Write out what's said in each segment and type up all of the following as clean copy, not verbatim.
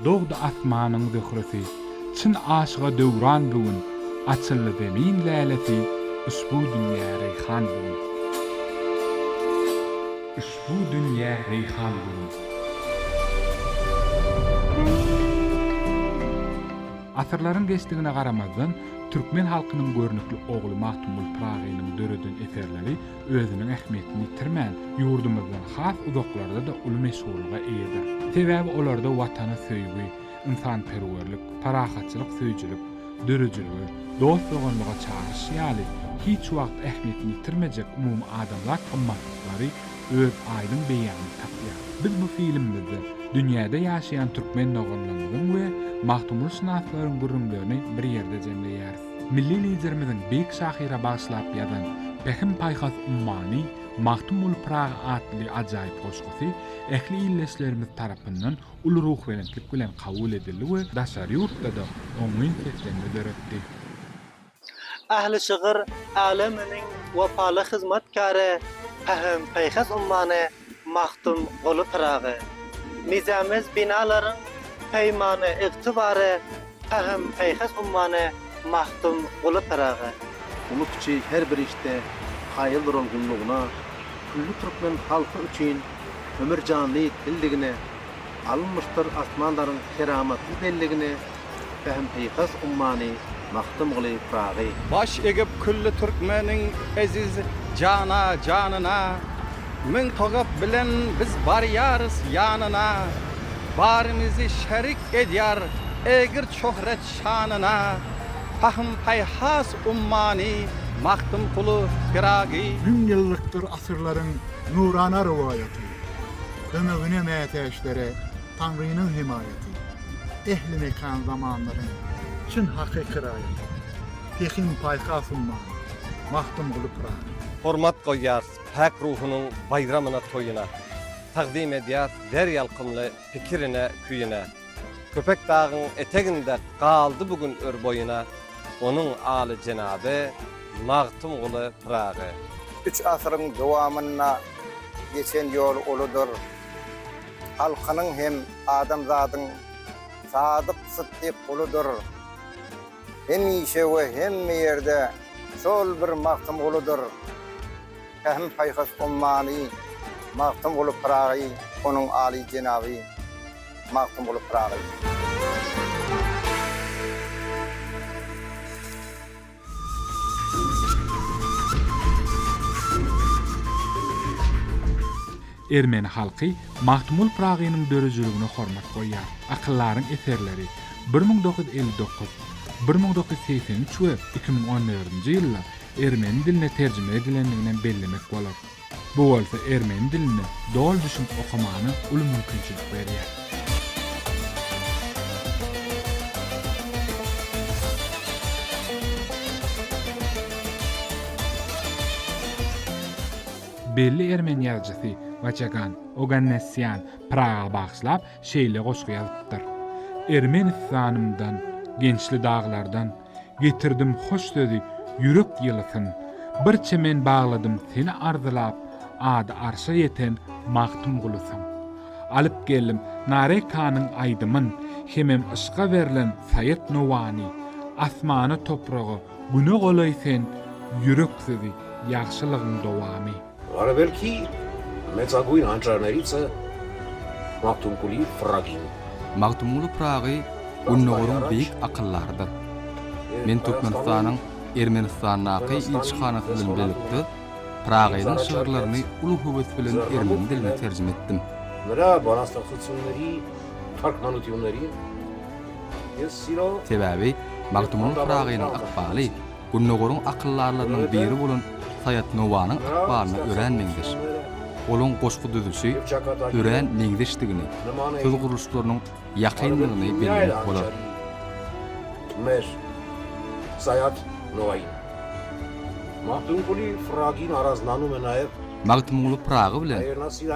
Doğdu asmanın zöhresi, çın aşığa döwran bugün, açıldı zemin lälesi, üsbu dünya reyhan bugün. Üsbu dünya reyhan bugün. Asırların geçtiğine garamazdan, Türkmen halkynyň görnükli ogly Mahtumul Pragynyň döredin eserleri özüniň ähmiýetini ýitirmän, ýurdumyzdan has uzaklarda da uly meşhurlyga eýdir. Sebäbi olarda watana söýgi, insanperwerlik, parahatçylyk söýjülik, dörejiligi, dost bolanlyga çağırış ýaly hiç wagt ähmiýetini ýitirmejek umumy adamlar kymmatlyklary öz aýdyn beýany tapýar. Biz bu filmimizde dünýäde ýaşaýan türkmen noganlarynyň we Mahtumul şnaslaryň gurrunlaryny bir ýerde jemleýär. Milli liderimiziň beýik şahyra başlap ýazan Behim Paýhas Ummany Mahtumul Prag adly ajaýyp goşgusy ähli illeşlerimiz tarapyndan uly ruh welentlik bilen kabul edildi we daşary ýurtda da oňun seslerini döretdi. Ahli şygyr aleminiň wapaly hyzmatkary Behim Paýhas Ummany Mahtum Ulu Pragy. Nizamiz binalaryň peýmany ygtybary Behim Paýhas Ummany Mahtum Ulu Pragy. Ulu kiçi her bir işte haýyl durulgunlygyna, kullu türkmen halky üçin ömür canly dildigine, alınmışdyr asmanlaryň keramatly belligine Behim Paýhas Ummany Mahtum Ulu Pragy. Baş egip kullu türkmeniň eziz jana janyna, min togap bilen biz barýarys ýanyna, barymyzy şerik edýär egir şöhret şanyna. Behim Paýhas Ummany Mahtum Ulu Pragy. 1000 ýyllyktır asyrlaryň nurana riwayaty, ömegine mätäşlere Tanrynyň himayeti, ehli mekan zamanlaryň çyn hakyky raýaty, Behim Paýhas Ummany Mahtum Ulu Pragy. Hormat goýýar pak ruhunyň baýramyna toýuna, taqdim edýär der ýalkymly pikirine küýüne. Köpek dagyň eteginde galdy bugün ör boyuna, onun aly jenaby Mahtum Ulu Pragy. 3 asyryň dowamyna geçen ýol uludur. Halkynyň hem adamzadyň sadyk sytdyk uludur. Hemişe we hemme ýerde şol bir Mahtum Uludur. Behim Paýhas Ummany Mahtum Ulu Pragy, onuň aly jenaby Mahtum Ulu Pragy. Ermeni halky Mahtumul Pragynyň dörejiligine hormat goýýar. Akyllaryň eserleri 1959-1983 we 2014-nji ýyllar Ermeni diline terjime edilendiginden bellemek bolar. Bu bolsa Ermeni dilini dol düşünip okumany uly mümkinçilik berýär. Belli Ermeni ýazgysy Vaçagan Ogannesyan Praga bagşlap şeýle goşgy ýazypdyr. Ermenistanymdan, gençli dağlardan getirdim hoş sözi yürek ýylsyn. Bir çemen bagladım seni arzylap, ady arşa ýeten Mahtum Gulusyň. Alyp geldim Narekanyň aýdymyn, hemem ışga berilen Sayet Nowany, asmany topragy, güne golay sen yürek sözi ýagşylygyň dowamy. Ara belki mezaguyň hançarlaryç Mahtum Ulu Pragy. Mahtum Ulu Pragy Unnogorun beýik akyllardyr. Men Türkmenistanyň Ermenistanyňky ilçihanasy bilen birlikde Pragynyň şygyrlaryny uly höwes bilen ermeni diline terjime etdim. Nara banastasyonlary, tarkmanyňlary. Sebäbi Mahtum Ulu Pragynyň akbaly Unnogorun akyllarlarynyň biri bolan Sayet Nowanyň akbalyny öğrenmeňdir. Olun goşgu düzüşi ören meňdeşdigini, söz guruluşlarynyň ýakynlygyny belirlemek bolar. Mer Sayet Nowayn. Mahtum Ulu Pragy araznany menaýyp Mahtum Ulu Pragy bilen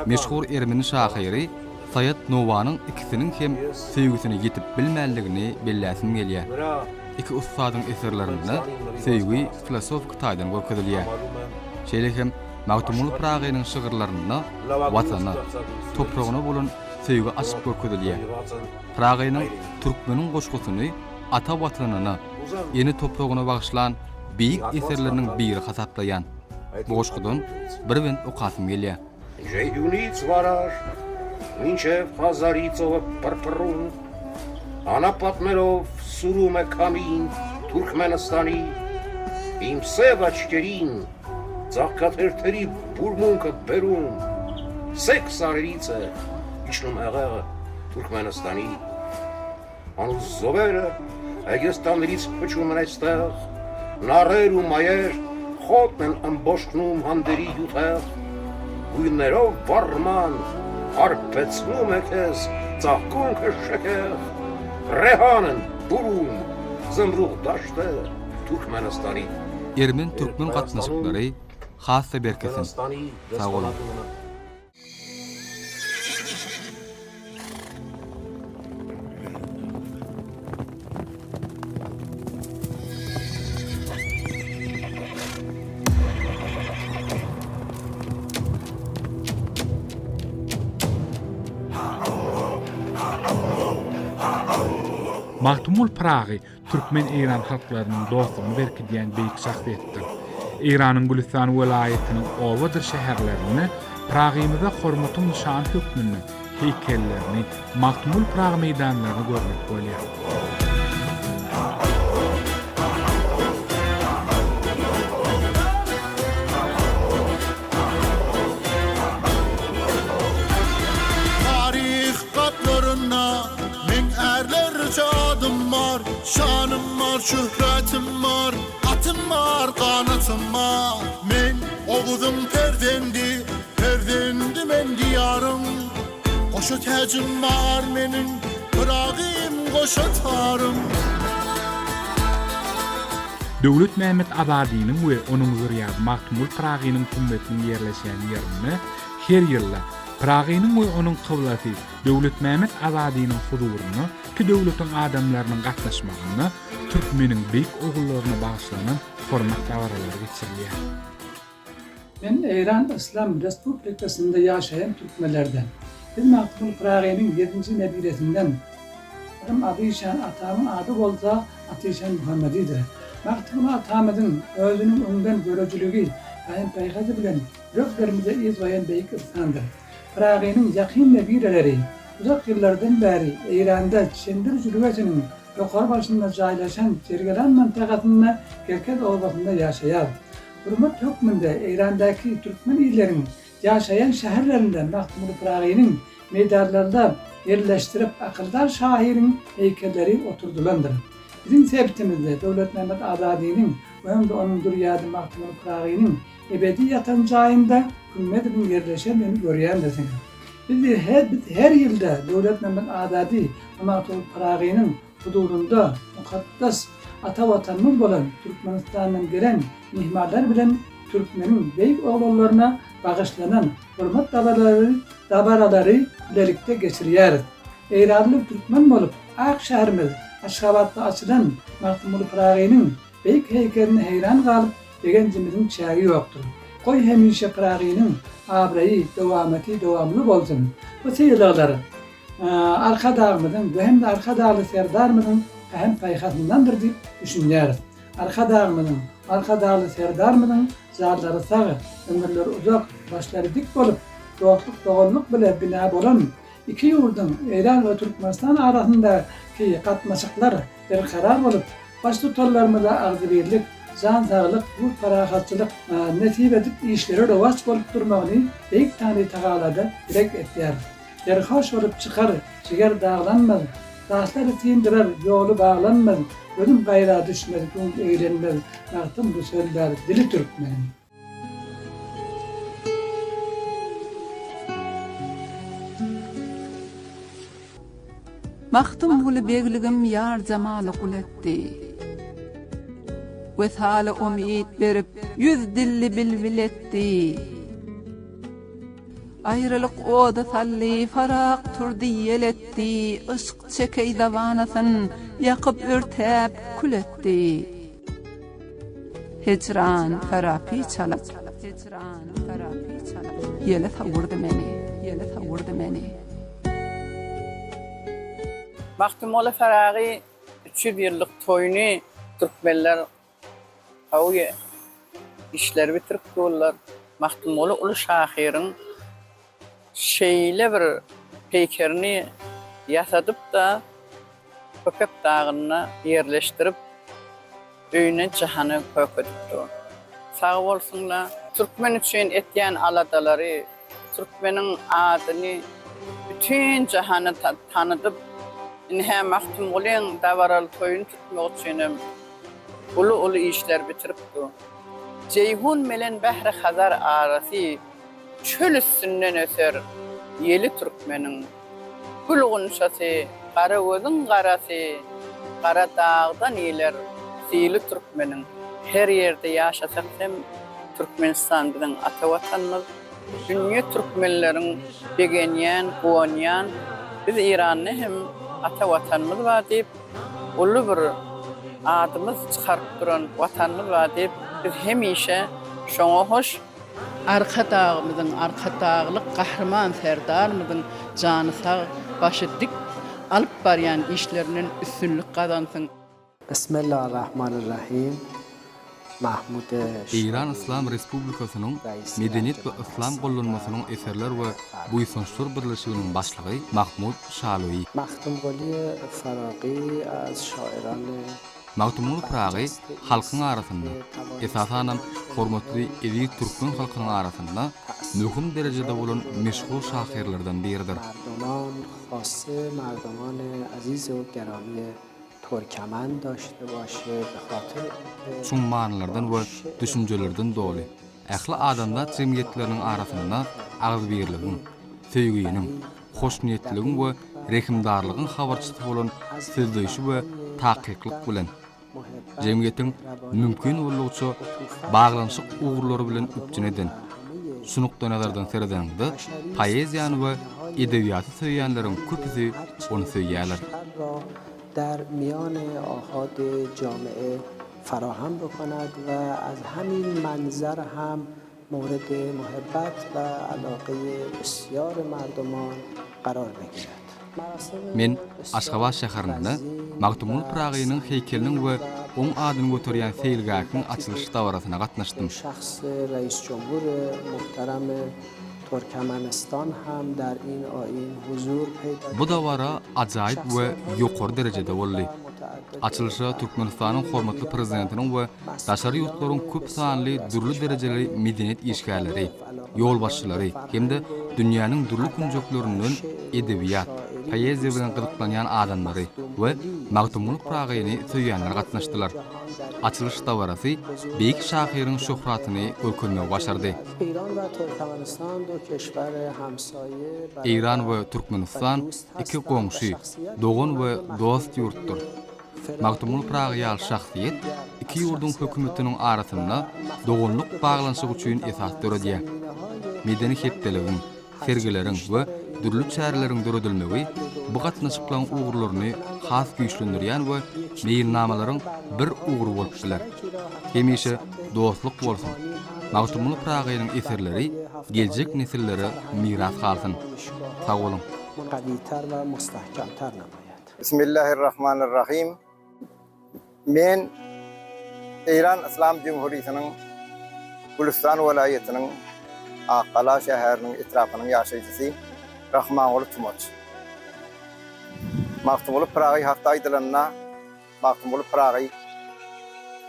meşhur ermeni şahyry Sayet Nowanyň ikisiniň hem sevgisini ýetip bilmänligini belläsim gelýär. Iki ustadyň eserlerinde sevgi filosofik taýdan görkezilýär. Şeýle hem Mahtum Ulu Pragynyň şygyrlaryna watana, topragyna bolan töýge açyp görkezilýär. Pragynyň türkmeniň goşgusyny ata watanyna, ýeni topragyna bagyşlan biýik eserleriniň biri hasaplaýan. Bu goşgudan bir ben okasym gelýär. Жейюниц вараж, минчев хазарицова парпарун, ана патмеров суруме камин Туркменистани, им севачкерин, захкатертери бурмунка берун, сексарице, ичнум эгэр Туркменистани. Ану зовере, эгестанриц пчумнестер, нареру маер, хотмен амбошкнум хандери ютер. Գույներով վարման, արպեցնում է քեզ, ծաղկունքը շքեղ, ռեհանն բուրում, զմրուղ դաշտը Türkmenistani. Ermen türkmen gatnaşyklary has berkesin. Sağ olun. Mahtumul Pragi, Türkmen İran halklarynyň dostlugyny berkidýän beýik şahsiýetdir. İranyň Gülistan welaýatynyň owadyr şäherlerini Pragymyza hormatyň nişan hökmüni, heykellerini, Mahtumul Prag meýdanlaryny görmek bolýar. Adım var, şanım var, şöhretim var, atım var, kanatım var. Men oğuzum perdendi men diyarım. Koşu tecim var menin, bırağım koşu tarım. Döwlet Mehmet Abadynyň we onuň zurriýaty Mahtumul Pragynyň kümmetiniň ýerleşen ýerine her ýylla Pragynyň we onuň kyblaty Döwlet Mehmet Abadynyň huduryny ki döwletiň adamlarynyň gatnaşmagyny türkmeniň beýik ogullaryna bagyşlanan hormat dawaralary geçirilýär. Men İran İslam Respublikasynda ýaşaýan türkmenlerden. Biz Mahtumul Pragynyň 7-nji nebiresinden benim adyşan atamyň ady bolsa Atyşan Muhammedidir. Mahtumul atamyň özüniň öňden görejiligi aýan paýgazy bilen göklerimize izwayan beýik insandyr. Pragynyň ýakyn nebireleri uzak ýyllardan bäri Iranda Çendir jürwetiniň ýokary başynda jaýlaşan Jergelan mantagasyna Kerkez obasynda ýaşaýar. Hurmat hökmünde Irandaky türkmen ýerleriň ýaşaýan şäherlerinden Mahtumul Pragynyň meýdanlarynda yerleştirip akıldar şahiriň heykelleri oturdulandyr. Bizim sebtimizde Döwlet Mehmet Abadynyň we hem de onuň durýady Mahtumul Pragynyň ebedi ýatan jaýynda hümmetiniň yerleşenini görýändir. Biz her ýylda Döwlet Mehmet Abady Mahtumul Pragynyň hudurunda mukaddas ata watanyň bolan Türkmenistanyň gelen mihmanlar bilen türkmeniň beýik oglallaryna bagyşlanan hormat dabaralary birlikde geçirýär. Eýranly türkmen bolup Ak şäherimiz Aşgabatda açylan Mahtumul Pragynyň beýik heykelini heýran galyp degenjimiziň çägi ýokdur. Goý hemişe Pragynyň abraýy dowamly bolsun. Bu seýleler arka dağımyzyň we hem de arka dağly serdarmyzyň hem paýhasyndandyr diýip düşünýär. Arka dağly serdarmyzyň zalary sagy, ömürleri uzak, başlary dik bolup, dostluk, doganlyk bilen bina bolan iki ýurdun Iran we Türkmenistan arasyndaky gatnaşyklar berkarar bolup, baş tutarlarymyza agzybirlik, jan saglyk, bu parahatçylyk nesip edip işleri rowaj bolup durmagyny beýik Tany tagalada direk etýär. Derhaş bolup çykar, çiger dağlanmaz, daşlary tindirer, ýoly baglanmaz, ölüm gaýra düşmez, gün eýlenmez, Mahtum bu sözler dili türkmeniň. Mahtum hulu begligim yar jamaly guletdi. Wethaly umid berip yüz dilli bilbiletdi. Ayrılık oda salli farak turdi yeletdi. Işq çekey davanasın yakıp örtep kületti. Hicran farapi çalap yele savurdu meni. Mahtumoğlu Feragi 300 yıllık toyunu Türkmenler avuye işler bitirip doğrular. Mahtumoğlu Ulu Şahir'in şeyle bir peykerini yasadıp da Köpek Dağı'na yerleştirip öyüne cihanı köküdüptü. Sağ olsunlar, Türkmen için etyen aladaları, Türkmenin adını bütün cihanı tanıdıp hem Mahtumoğlu'nun davaralı toyunu tutmak için ulu işler bitiripti. Ceyhun melen Bahri Hazar arası çöl üstünden öser yeli Türkmenin. Gülğunşası, Kara Özün karası, Kara Dağ'dan iyiler siyili Türkmenin. Her yerde yaşasak hem Türkmenistan bizim ata vatanımız. Dünya Türkmenlerin begenyen, kuvanyan, biz İran'ı hem ata vatanımız var deyip, ulu bir adımız çıkarıp duran vatanımız var deyip, biz hemişe şoňa hoş arka dağımızın, arka dağlık kahraman serdarımızın canı sağ, başı dik alıp barayan işlerinin üstünlük kazansın. Bismillahirrahmanirrahim. Mahmud İran İslam Respublikasynyň Medeniyet we İslam gollanmasynyň eserler we buýsunçlar birleşiginiň başlygy Mahmud Şalowy. Mahtumoğlu Feragi az şairany Mahtumoğlu Feragi halkyň arasynda, esasanem hormatly elit türkmen halkynyň arasynda möhüm derejede bolan meşhur şairlerden biridir. Mardaman, xasse mardaman aziz we gerami Türkmen daşdy başy be hatyr şuň manylardan we düşünjelerden doly. Ähli adamlar jemgyýetleriniň arasynda agyz birligiň, söýgüýiniň, hoşniýetligiň we rehimdarlygyň habarçysy bolan sözleşi we takykyk bilen jemgyýetiň mümkin bolýança baglanşyk ugurlary bilen üpjüneden sunukdan nazardan seredeninde poeziýany we edebiýaty söýýänleriň köpüsi onu söýýärler. در میان آحاد جامعه فراهم بکند و از همین منظر هم مورد محبت و علاقه بسیار مردمان قرار بگیرد. Men Aşgabat şäherinde Mahtumoğlu Feragaýynyň heykeliniň we oň adyny göterýän seýilgäkiň açylyş dawrasyna gatnaşdym. Şahs Reis Cumhur muhterem Türkmenistan ham dar in ayin huzur peyda. Bu dawara ajaýyp we ýokary derejede boldy. Açylışa Türkmenistanyň hormatly prezidentiniň we daşary ýurtlaryň köp sanly durly derejeli medeniyet işgärleri, ýol başçylary hemde dünýäniň durly kunjuklaryndan edebiýat, poeziýa bilen gyzyklanýan adamlary we Mahtumoğlu Feragaýyny söýýänler gatnaşdylar. Açylış dawarasy beýik şahyryň şöhratyny görkezmek başardy. İran ve Türkmenistan do keşwer hamsaye. İran we Türkmenistan iki goňşy, dogan we dost ýurtdur. Mahtumoğlu Feragaýy şahsiýet iki ýurdun hökümetiniň arasynda doganlyk baglanşyk üçin esas döredýär. Medeni hepdeligiň, sergileriň we dürli çäreleriň döredilmegi bu gatnaşyklaryň ugurlaryny has güýçlendirýän we meýilnamalaryň bir ugur bolup biler. Hemişe dostluk bolsun. Mahtumoğlu Feragaýynyň eserleri geljek nesillere miras kalsın. Sağ olun. Bismillahirrahmanirrahim. Men İran İslam Cumhuriýetyniň Gülistan welaýatynyň Aqala şäheriniň etrafynyň ýaşaýjysy Rahmanoğlu Tumaç. Mahtumoğlu Feragaýy hakda aýdylanyna Mahtumoğlu Feragaýy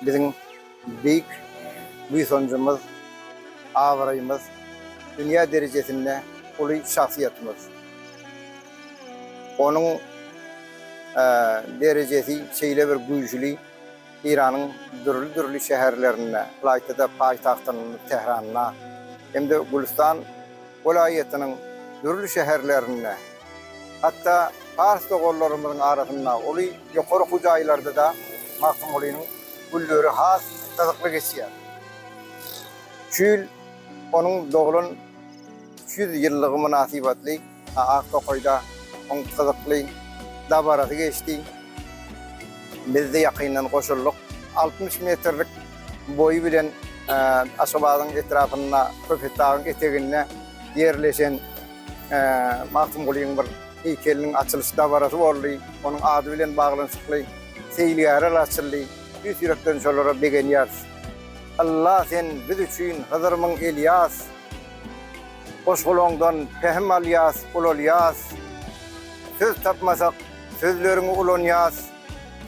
biziň beýik büýsonjymyz, awraýymyz, dünýä derejesinde uly şahsiýetimiz. Onuň derecesi şeýle bir güýçli İranyň dürli şäherlerine, laýtada paýtagtynyň Tehranyna, hemde Gülistan welaýatynyň dürli şäherlerine, hatda Fars doganlarymyzyň arasynda uly ýokary hujaýlarda da Mahtumoğlu'nyň gülleri has tazykly geçýär. Çül onuň dogulun 300 ýyllygy münasibetli Aqtoqoýda oň tazykly dabarasy geçdi. Biz de ýakyndan goşulduk. 60 metrlik boyu bilen Aşgabatyň etrafyna, Köpek Dağynyň etegine yerleşen Mahtumoğlu'nyň bir heykelinin açılış dabarası boldy. Onun ady bilen baglanşykly seýliýarar açyldy. Yüz yürekden şolara begenýär. Allah sen biz üçin Hızırmyň Ilyas, Goşgulongdan Pehem Alyas, Ulolyas. Söz tapmasak sözleriňi ulanyas.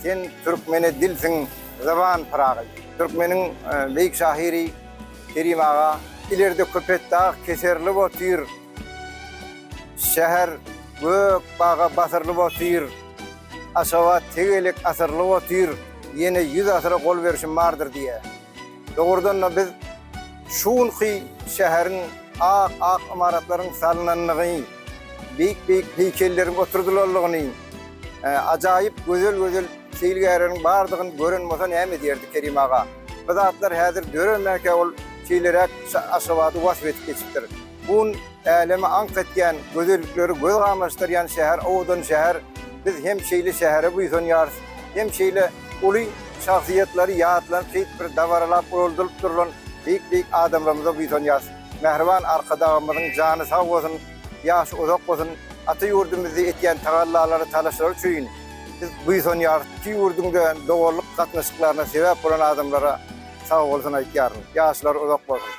Sen türkmene dilsiň, zaban paragy. Türkmeniň beýik şahyry Kerim ağa ilerde köpetdağ keserli botyr. Şäher gök baga basyrly botyr. Aşawa tegelik asyrly botyr. Yine 100 asyra gol berişim bardyr diýe. Dogrudan biz şuunky şäherin ak imaratlaryň salynanlygy, beýik heykelleriň oturdularlygyny, ajaýyp gözel şeýilgärleriň bardygyny gören bolsa näme diýerdi Kerim ağa. Bu zatlar häzir görenmäke ol şeýlerek aşawady wasfetip geçipdir. Bun älemi ank etýän gözellikleri göz gamaşdyrýan şäher, owdan şäher, biz hem şeýle şähere buýsanýarys, hem şeýle uly şahsiýetleri ýatlan bir dawaralap öldürüp durulan beýik adamlarymyza buýsanýarys. Mehriban arkadağımızın jany sag bolsun, ýaşy uzak bolsun, ata ýurdumyzdy etýän tagallalary talaşlary üçin biz buýsanýarys. Ki ýurdumda dogurlyk gatnaşyklaryna sebäp bolan adamlara sag bolsun aýtýaryn. Ýaşlar uzak bolsun.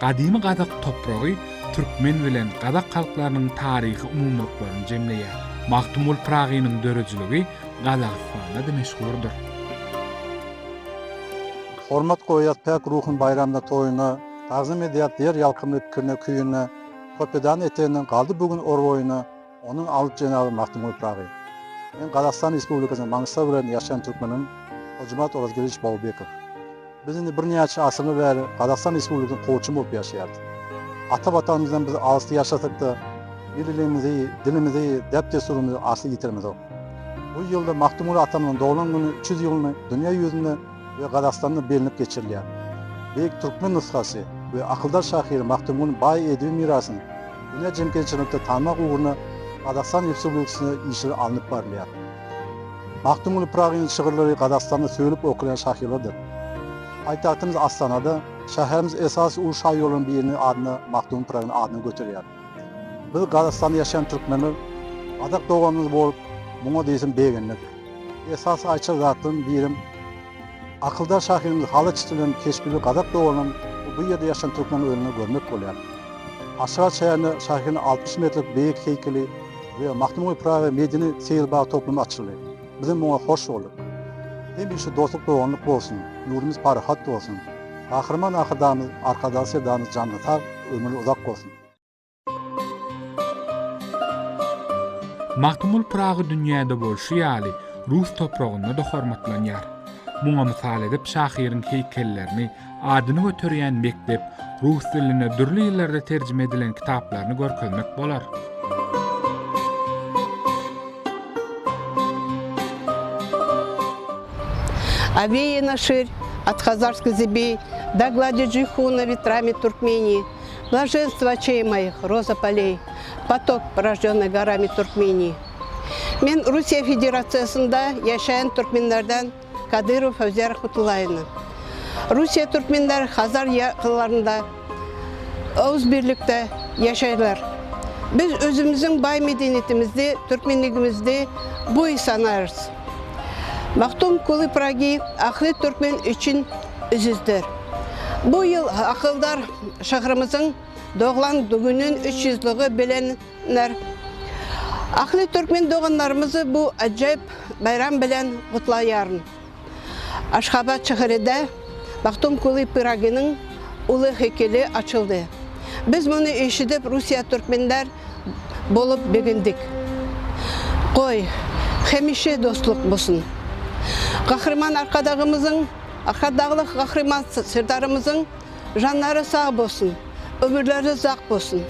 Gadymy Gadak topragy türkmen bilen Gadak halklarynyň taryhy umumlyklaryny jemleýär. Mahtumul Pragynyň dörejiligi Gadakstanda da meşhurdur. Hormat goýýat Pek ruhun bayramda toýuna, tazym edýät diýer ýalkymly pikirine küýüne, köpedan eteniň galdy bugün orboýuna, onuň alyp jenaby Mahtumul Pragy. Men Gadakistan Respublikasynyň Maňysa bilen ýaşaýan türkmeniň Hojumat Orazgeliç Balbekow. Biz indi bir näçe asyny bäri Gadakistan Respublikasynyň goýçy bolup ýaşaýardy. Ata-batamyzdan biz alysy ýaşasak da, dilimizi, depdesurumuzy asly ýitirmedik. Bu ýylda Mahtumul atamyň doglan güni 300 ýylyny dünýä ýüzünde ve Gadakstanda belinip geçirilýär. Beýik türkmen nusgasy we akyldar şahyry Mahtumul baý edebi mirasyny dünýä jemgyýetçilikde tanmak ugruny Gadakistan Respublikasyna işleri alınıp barylýar. Mahtumul Pragyň şygyrlary Gadakstanda söýülip okulan şahyrlardyr. Aýtatymyz Astanada şäherimiz esasy ulu şahy ýolunyň birini adyny Mahtumul Pragyň adyny göterýär. Biz Gadakstanda ýaşaýan türkmenler adak doganyny bolup muňa diýsin begenlik. Esasy aýçyk zatyn birim akyldar şahyryň halyçylygyny keşbili Gadak doganyny bu ýerde ýaşaýan türkmen ölüni görmek bolýar. Aşağı şäherine şahyryň 60 metrik beýik heykeli we Mahtumul Pragy medeni seýilbag toplumy açyldy. Bizim muňa hoş bolduk. Hem şu dostluk doganlyk bolsun, ýurdumyz parahat bolsun. Ahyrman ahydamyz, arkadaş edamyz janly sag, ömürli uzak bolsun. Mahtumul Pragy dünýäde bolşy ýaly Rus topragynda da hormatlanýar. Muňa mysal edip şahyryň heykellerini, adyny göterýän mektep, rus diline dürli ýyllarda terjime edilen kitaplaryny görkezmek bolar. Овеяна ширь от хазарской зеби, до глади джихуна ветрами Туркмении, блаженство очей моих, роза полей, поток, порожденный горами Туркмении. Мен Русия Федерациясында yaşayan Türkmenlerden Kadyrov Fawzia Rahmatullayna. Rusiya Türkmenler Hazar yaqınlarında öz birlikte yaşaylar. Biz özümüzün bay medeniyetimizde, Türkmenligimizde bu sanarız. Mahtumul Pragy ahli Türkmen için üzüzdür. Bu yıl akıldar şahrımızın doğulan günün 300'lüğü bilenler. Ahli Türkmen doğanlarımızı bu acayip bayram bilen kutlayarın. Aşgabat şehrinde Mahtumul Pragynyň uly heykeli açıldı. Biz bunu eşidip Rusiya Türkmenler bolup begindik. Koy, hemişe dostluk bolsun. Gahrman arkadağımızın, arkadağlık gahriman sırdarımızın janları sağ bolsun, ömürleri zak bolsun.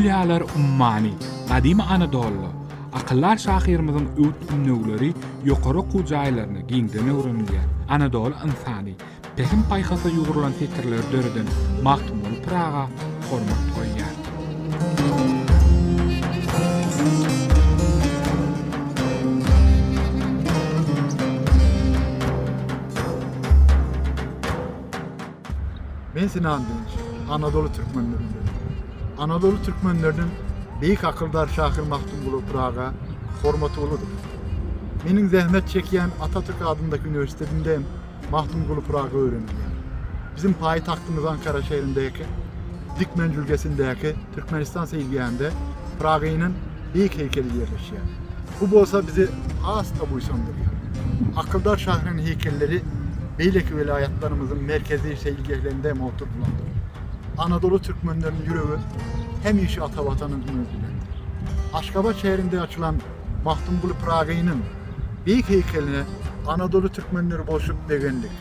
Ýalar ummani, gadymy Anadolu, akyllar şahyrymyzyň öwt ünlüleri ýokary kujaýlaryny giňden öwrenýär. Anadolu insany, pehin paýhasy ýugurulan fikirler döreden Mahtumul Praga hormat goýýar. Men Sinan Dinç, Anadolu Türkmenlerinden. Anadolu Türkmenlerinin Beyik akıldar Şahir Mahtumgulu Praga hormatı uludur. Menin zahmet çeken Atatürk adındaki üniversitedeyim Mahtumgulu Praga öğrendim. Bizim payitahtımız Ankara şehrindeki Dikmen Cülgesindeki Türkmenistan seylgahında Praga'nın büyük heykeli yerleşiyor. Bu bolsa bizi asla buysandırıyor. Akıldar Şahir'in heykelleri Beyleki vilayetlerimizin merkezi seylgahlarında mevcutlandır. Anadolu Türkmenlerinin yüreği hem işi atavatanın özülendir. Aşgabat şehrinde açılan Mahtumgulu Praga'nın büyük heykeline Anadolu Türkmenleri boşluk degendik.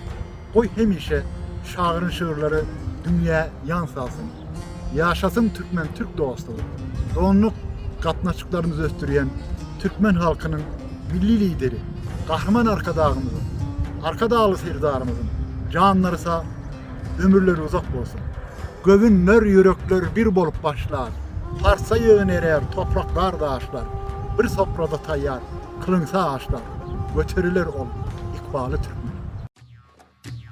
Koy hem işe şairin şiirleri dünya yansasın. Yaşasın Türkmen Türk dostluğu. Doğunluk katnaşıklarımızı östüreyen Türkmen halkının milli lideri, kahraman arkadağımızın, arkadağlı serdarımızın canlarısa ömürleri uzak olsun. Gövünler yürekler bir bolup başlar. Parsa yığın erer, topraklar da ağaçlar. Bir sofrada tayyar, kılınsa ağaçlar. Götürüler ol, ikbalı Türkmen.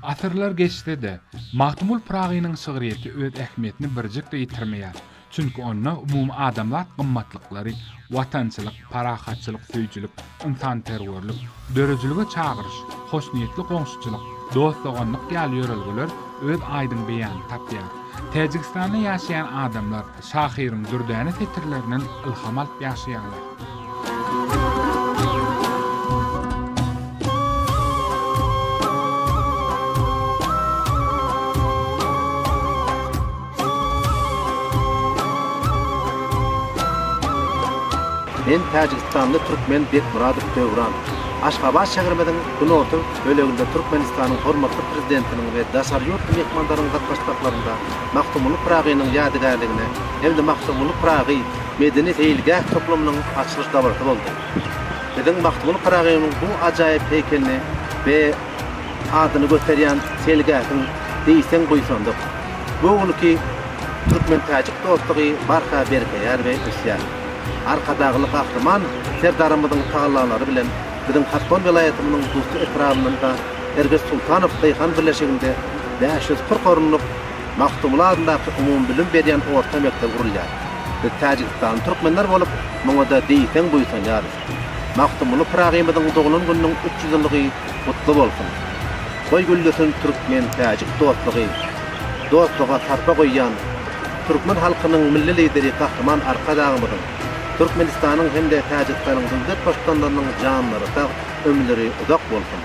Asırlar geçti de Mahtumul Pragi'nin şiiriyeti öz ähmiýetini birjikde ýitirmeýär. Çünki onda umum adamlar gymmatlyklary, watançylyk, parahatçylyk, söýçülük, insanperwerlik, dörejiligi çagyryş, hoşniýetli goňşuçylyk, dostlugynyk ýaly ýörelgeler öz aýdyň beýany tapýar. Täjikistanda ýaşaýan adamlar şahyryň dürdäne fetirlerinden ilham alyp ýaşaýarlar. Men Tajikistanlı Türkmen Bekmuradov Döwran. Aşgabat şäherimiziň gün oturup böleginde Türkmenistanyň hormatly prezidentiniň we daşary ýurt mehmanlarynyň gatnaşdyklarynda Mahtumul Pragynyň ýadygarlygine hem-de Mahtumul Pragy medeni heýilgah toplumynyň açylyş dabarty boldy. Biziň Mahtumul Pragynyň bu ajaýyp heykelini we adyny göterýän selgahyň diýsen goýsandyk. Bu uluky Türkmen Tajik dostlugy barka berkeýär we üsýar. Arkadağlı kahraman serdarımızın tağlarları bilen bizim Hatton vilayetinin dostu etrafında Erges Sultanov Dayhan birleşiginde 540 orunluk Mahtumul adındaki umum bilim berýän orta mektep gurulýar. Biz Tajikistan Türkmenler bolup muňa da diýsen buýsanýarys. Mahtumul Pragy'myzyň dogulun gününiň 300 ýyllygy gutly bolsun. Goý güllüsün Türkmen Tajik dostlugy, dostluga sarpa goýýan Türkmen halkynyň milli lideri kahraman Arkadağymyzyň Türkmenistanyň hem-de Tajikistanyň dünýä başdanlarynyň janlary da ömürleri uzak bolsun.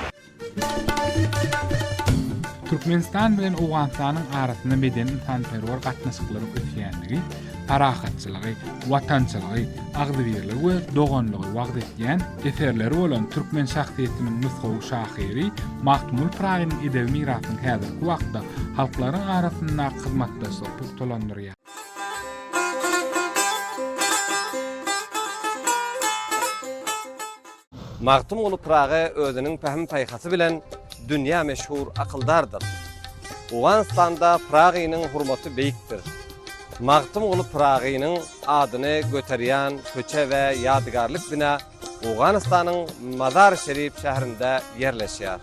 Türkmenistan bilen Awganistanyň arasynda medeni insanperwer gatnaşyklary ötýänligi, parahatçylygy, watançylygy, agdybirligi we dogonlygy wagt etýän eserleri bolan Türkmen şahsiýetiniň nusgawy şahyry Mahtumul Pragynyň edebi mirasyny häzirki wagtda halklaryň arasynda hyzmatdaşlyk tutulandyrýar. Mahtumul Pragy özüniň pähim taýhasy bilen dünýä meşhur akyldardyr. Awganistanda Pragynyň hurmaty beýikdir. Mahtumul Pragynyň adyny göterýän köçe we ýadygarlyk bina Awganistanyň Mazar Şerif şäherinde ýerleşýär.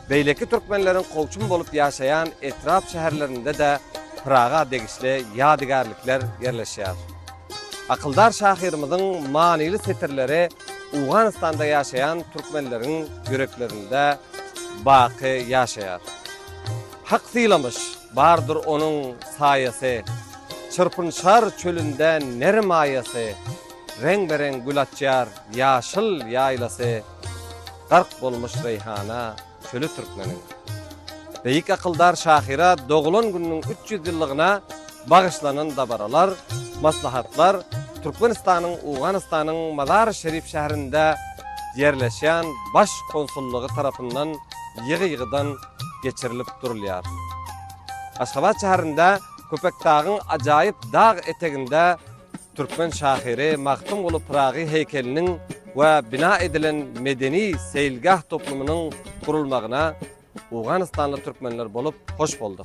Beýleki türkmenleriň gowçum bolup ýaşaýan etraf şäherlerinde de Praga degişli ýadygarlyklar ýerleşýär. Akyldar şahyrymyzyň manily setirleri Awganistanda ýaşaýan türkmenleriň yüreklerinde baqy ýaşaýar. Hak sylamış bardyr onuň saýasy, çırpınşar çölünde nerim aýasy, reň-bereng gül açýar ýaşyl ýaýlasy, gark bolmuş reyhana çölü türkmeniň. Beýik akyldar şahyra dogulun gününiň 300 ýyllygyna bagyşlanan dabaralar, maslahatlar Türkmenistanyň Awganistanyň Mazar Şerif şäherinde ýerleşýän baş konsullugy tarapyndan ýygy-ýygydan geçirilip durulýar. Aşgabat şäherinde Köpekdagyň ajaýyp dağ eteginde Türkmen şahyry Mahtumul Pragy heykeliniň we bina edilen medeni seýilgah toplumynyň kurulmagyna Awganistanly türkmenler bolup hoş boldy.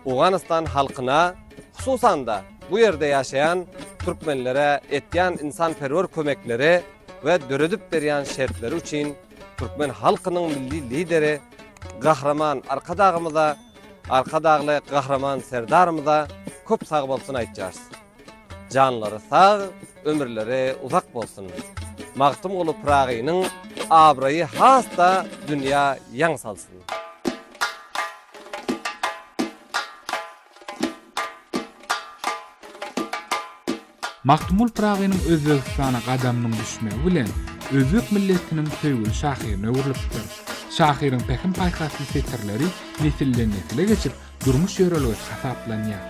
Awganistan halkyna, hususan da bu ýerde ýaşaýan türkmenlere etýän insanperwer kömekleri we döredip berýän şertleri üçin Türkmen halkynyň milli lideri, gahraman Arkadağymyza arka dağlı kahraman Serdarımıza köp sağ bolsun aýtjars. Canları sağ, ömürleri uzak bolsun. Maktum ulu Pragynyň abrayı hasta dünya yaň salsın. Maktumul Pragynyň Özbegistana gadamynyň düşmegi bilen özbek milletiniň töýgül şahyryna öwrilepdir. Şahyryň pekim paýhasly setirleri nesilden nesile geçip durmuş ýörelge hasaplanýar.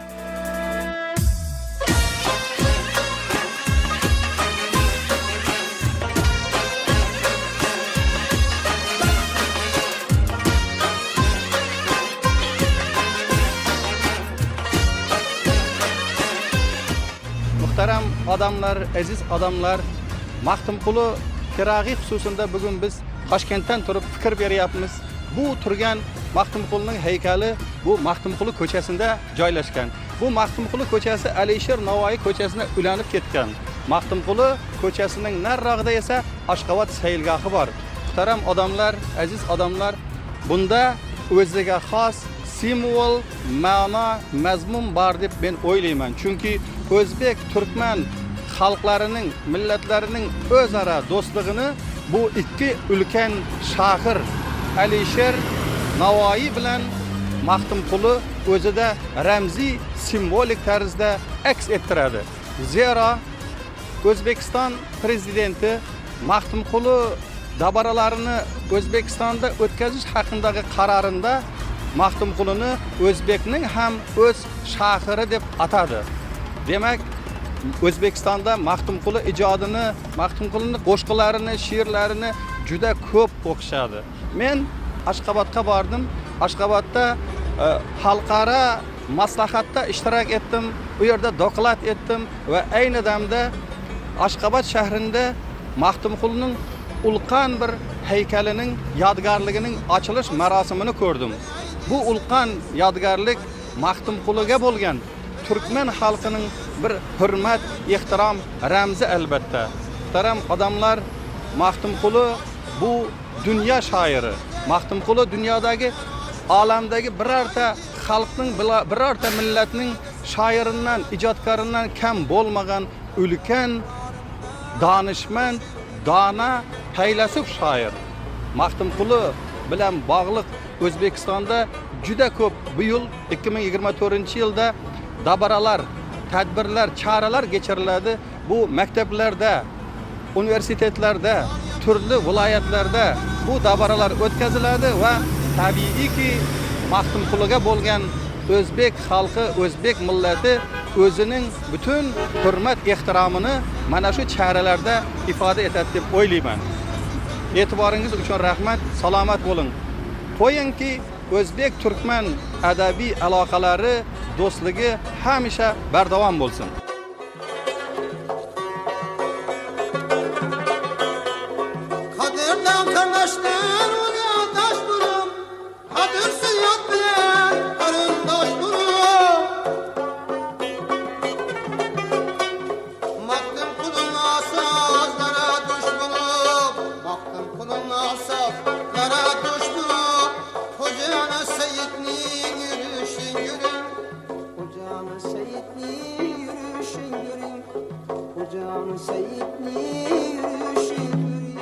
Muhtaram adamlar, aziz adamlar, Maktumkulu Piragi hususunda bugün biz Taşkentden turup fikir berýapmiz. Bu turgan Maktumkulunyň heykeli bu Maktumkulu köçesinde joylashgan. Bu Maktumkulu köçesi Alisher Navoiy köçesine ulanıp ketken. Maktumkulu köçesinin narragda ise Aşgabat seýilgahy bar. Muhtaram adamlar, aziz adamlar, bunda özüge has simbol, mana, mazmun bar dep ben oýlaýman. Çünki Özbek, Türkmen halklarının, milletlerinin özara dostluğunu bu iki ülken şahir Alisher Navoiy bilen Maktumkulu özüde ramzi, simbolik tarzda aks ettiradi. Zira Özbekistan prezidenti Maktumkulu dabaralaryny Özbekistanda ötkeziş hakyndaky kararında Maktumkuluny Özbekniň hem öz şahiri dep atady. Demek Özbekistanda Maktumkulu ijadyny, Maktumkulunyň goşgularyny, şiirlerini juda köp okşady. Men Aşgabatga bardym. Aşgabatda halkara maslahatda iştirak etdim. Bu yerde doklad etdim ve aynı damda Aşgabat şäherinde Maktumkulunyň ulkan bir heykeliniň ýadgarlygynyň açılış merasimini gördüm. Bu ulkan ýadgarlyk Maktumkuluga bolgan Türkmen halkının bir hürmet, ihtiram ramzi elbette. Muhtaram adamlar, Maktumkulu bu dünya şairi. Maktumkulu dünyadaki, alamdaki birarta halkın, birarta milletinin şairinden, icatkarından kem bolmagan ülken, danışman, dana, feylesuf şair. Maktumkulu bilen bağlıq Özbekistanda juda köp bu yıl 2024 yılda dabaralar, tedbirler, çaralar geçirildi. Bu mekteplerde, üniversitetlerde, türlü vilayetlerde bu dabaralar ötkaziladi ve tabii ki Maktumkuluga bolgan Özbek halkı, Özbek milleti özünün bütün hürmet ihtiramını mana şu çaralarda ifade etadi dep oýlaýman. E'tibaryňyz üçin rahmat, salamat bolun. Koyunki Özbek Türkmen adabi aloqalari, dostluğu hamisha berdawam bolsun. Kaderden kardeşler uyandaş durum, kadersiz yat bilen karındaş durum. Maktumkulun asazlara düş bulup, Maktumkulun asazlara düş bulup, Hocana Seyit'nin yürüyüşün görün, Hocana Seyit'nin yürüyüşün görün, Hocana Seyit'nin yürüyüşün görün.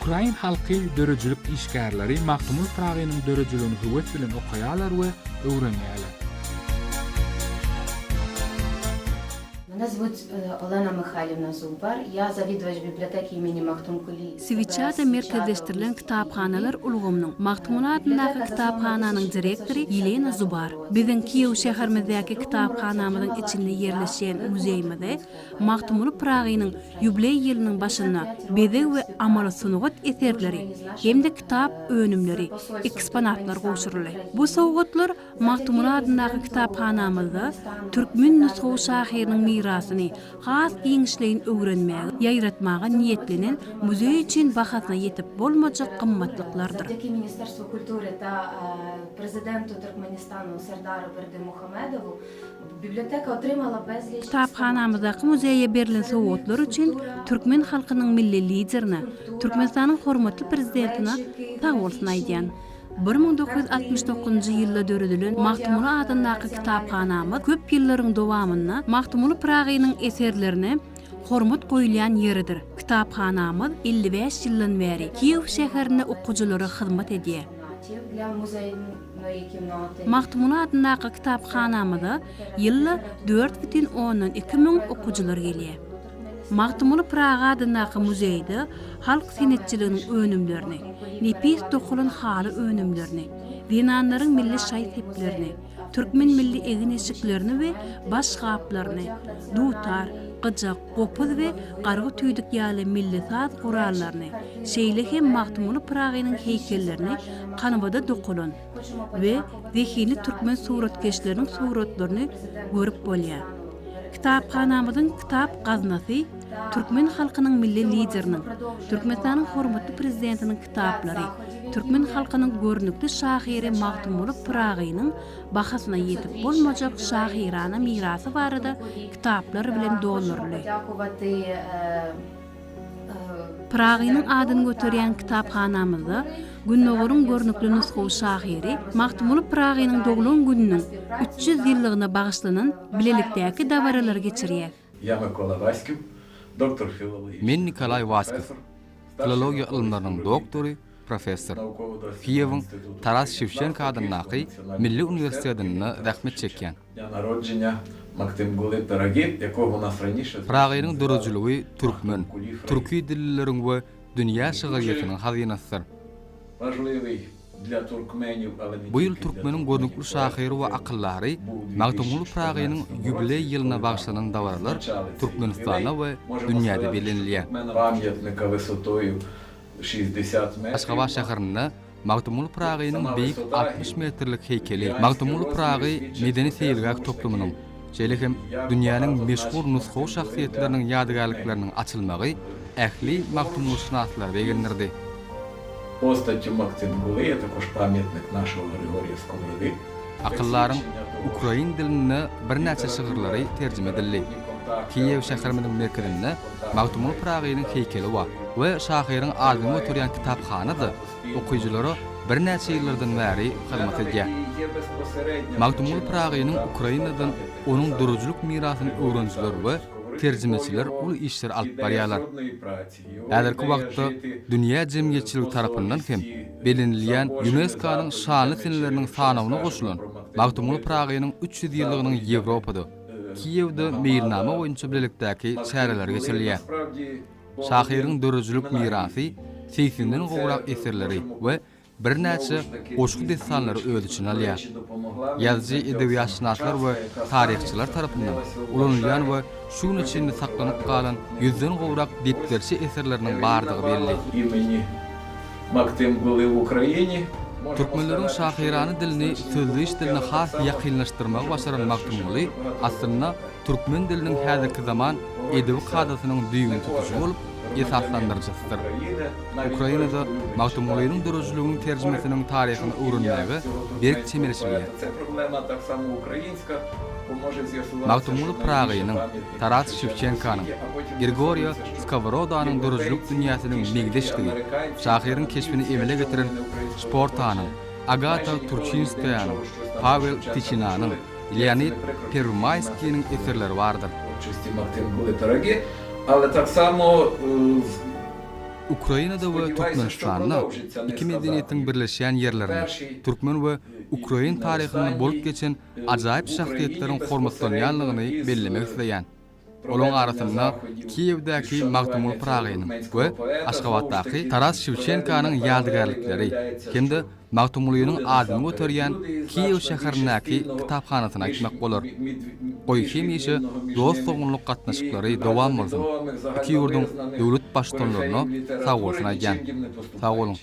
Ukrayn halky dörejülük işgärleri Maktumul Pragynyň dörejülüğini höwet bilen okaýarlar we öwrenýärler. Меня зовут Олена Михайловна Зубар. Я заведувач библиотеки имени Maktumkuli. Switchada merkezleştirilen kitapxanalar ulgamynyň Maktumul adyndaky kitapxananyň direktori Yelena Zubar. Biziň Kiýew şäherimizdäki kitapxanamyzyň içinde ýerleşen muzeýimizde Maktumul Pragynyň ýubiley ýylynyň başyna bede we amala sunugat eserleri hemde kitap önümleri, eksponatlar goşuruldy. Bu sowgatlar Maktumul adyndaky kitapxanamyzda türkmen nusxawy şahyrynyň mirasyny has giňişleýin öwrenmäge, ýaýratmaga niýetlenen muzey üçin bahasyna ýetip bolmajak gymmatlyklardyr. Завдяки Міністерству культури та президенту Туркменістану Сердару Бердимухамедову бібліотека отримала безліч Kitapxanamyzdaky muzeýe berilen sowgatlar üçin türkmen halkynyň milli liderine, Türkmenistanyň hormatly prezidentine sag bolsun aýdýan. 1969-njy ýylda döredilen Mahtumulu adyndaky kitapxanamyz köp ýyllaryň dowamyna Mahtumulu Pragynyň eserlerine hormat goýulýan ýeridir. Kitapxanamyz 55 ýyldan beri Kiýew şäherine okuwçylara hyzmat edýär. для музейної кімнати. Mahtumulu adyndaky kitapxanamyzda ýylda 4,2 ming okuwçylar gelýär. Mahtumulu Praga adyndaky muzeýde halk senetçiliginiň önümlerini, nepis dokulan haly önümlerini, Venanlaryň milli şaý teplerini, türkmen milli egin eşiklerini we baş gaplaryny, dutar, gyjak, gopuz we gargy tüýdük ýaly milli saz gurallaryny, şeýle hem Mahtumulu Pragynyň heykellerini kanybada dokulan we zehini türkmen suratkeşleriniň suratlaryny görüp bolýar. Kitapxanamyzyň kitap gaznasy Türkmen halkynyň milli lideriniň, Türkmenistanyň hormatly prezidentiniň kitaplary, Türkmen halkynyň görnükli şahyry Mahtumulu Pragynyň bahasyna ýetip bolmajak şahyrana mirasy barada kitaplar bilen dolduruldy. Pragynyň adyny göterýän kitapxanamyzda Günnogurun görnükli nusxawy şahyry Mahtumulu Pragynyň doglan gününiň 300 ýyllygyna bagyşlanan bilelikdäki dawaralar geçirýär. Men Nikolay Vaskov, filologiya ilmlarining doktory, professor. Kiýewiň Taras Şewçenko adyndaky Milli Uniwersitetinden rahmet çekýän. Pragynyň dörejiligi türkmen, türki dilleriň we dünýä şygyryýatynyň hazinasydyr. Bu ýyl türkmeniň görnükli şahyry we akıllary Mahtumulu Pragynyň ýubiley ýylyna bagşlanan dawaralar Türkmenistanda we dünýäde bilinilýär. Aşgabat şäherinde Mahtumulu Pragynyň beýik 60 metrlik heykeli Mahtumulu Pragy medeni seýilgäk toplumynyň şeýle hem dünýäniň meşhur nusxawy şahsiýetleriniň ýadygarlyklarının açylmagy ähli Mahtumulu şynaslar begendirdi. Постаттю Мактингули є також пам'ятник нашого Григорія Сковороди. Akıllaryň ukrain diline bir näçe şygyrlary terjime edildi. Kiýew şäheriniň merkezinde Mahtumulu Pragynyň heykeli bar we şahyryň adyny oturýan kitapxanada okuwçylara bir näçe ýyllardan bäri hyzmat edýär. Mahtumulu Pragynyň Ukrainadan onuň durujluk mirasyny öwrenjiler we terjimeçiler ul işler alyp barýarlar. Häzirki wagtda dünýä jemgyýetçiligi tarapyndan hem bilinilýän UNESCO-nyň şanly senleriniň sanawyna goşulan Mahtumulu Pragynyň 300 ýyllygynyň Ýewropada, Kiýewde meýilnama boýunça bilelikdäki şäherler geçirilýär. Şahyryň dörejilük mirasy, 80-den gowrak eserleri we bir näçe goşky destanlary öz içine alýar. Ýazgy edebiýatşynaslar we taryhçylar tarapyndan ulanylýan we şuň içinde saklanyp galan 100-den gowrak dipderçi eserleriniň bardygy belli. Мактингули в Україні. Türkmenleriň şahyrany dilini sözleş diline has ýakynlaşdyrmagy başaran Mahtumulu aslynda türkmen diliniň häzirki zaman edebi kadasynyň düýgün tutuşy bolup esaslandyrjysydyr. Ukrainada Mahtumulunyň dörejliginiň terjimesiniň taryhyny öwrenmäge berk çemerişilýär. Це проблема так само українська. Mahtumulu Pragynyň, Taras Şewçenko'nyň, Grigoriy Skоворodanyň dörejlik dünýäsiniň negdeşdigi, şahyryň keşfini emele getiren Sportanyň, Agata Turchinskayanyň, Pavel Tichinanyň, Leonid Permayskiýanyň eserleri bardyr. Але так само Ukrainada we Türkmenistanda iki medeniýetiň birleşýän ýerlerinde türkmen we Ukrain taryhyny bolup geçen ajaýyp şahsiýetleriň hormatlanýanlygyny bellemek isleýän. Olaň arasynda Kiýewdäki Mahtumulu Pragynyň we Aşgabatdaky Taras Şewçenko'nyň ýadygarlyklary hemde Mahtumulunyň adyny göterýän Kiýew şäherindäki kitapxanasyna gitmek bolar. Goýşym işi dost soňluk gatnaşyklary dowam bolsun. Iki ýurduň döwlet başçylaryna sag bolsun aýdýan. Sag bolun.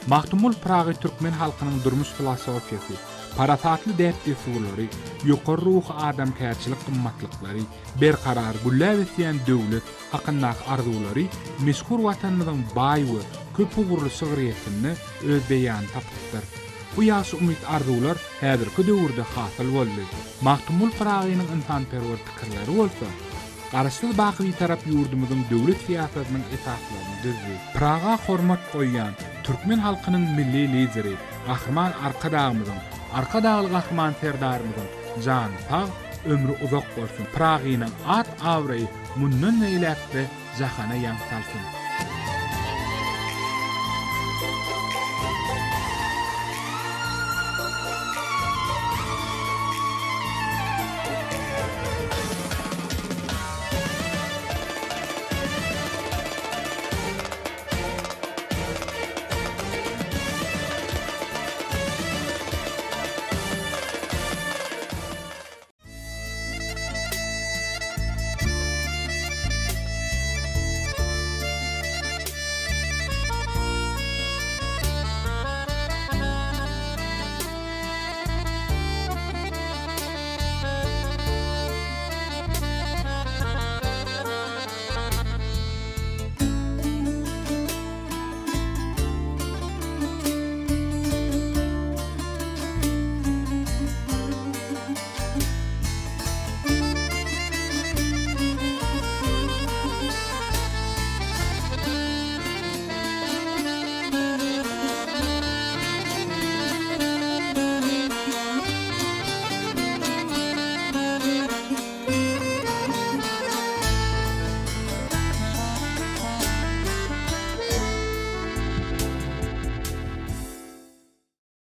Mahtumul Pragi Türkmen halkynyň durmuş filosofiyasy, parasatly däpdesgulary, ýokary ruh adamkärçilik gymmatlyklary, berkarar gülläwesiýän döwlet hakyndaky arzulary meşhur watanymyzyň baýwy, köp ugurly şygyrýetini öz beýan tapdyr. Bu ýaşy umyt arzular häzirki döwürde hasyl boldy. Mahtumul Pragynyň insanperwer pikirleri bolsa, garaşsyz baky tarap ýurdumyzyň döwlet siýasatynyň esaslaryny düzdi. Praga hormat goýýan Türkmen halkynyň milli lideri, gahryman arka dağly gahryman serdarymyzyň jan sag, ömrü uzak bolsun. Pragynyň at awry mundan eýläpde jahana ýaňsalsyn.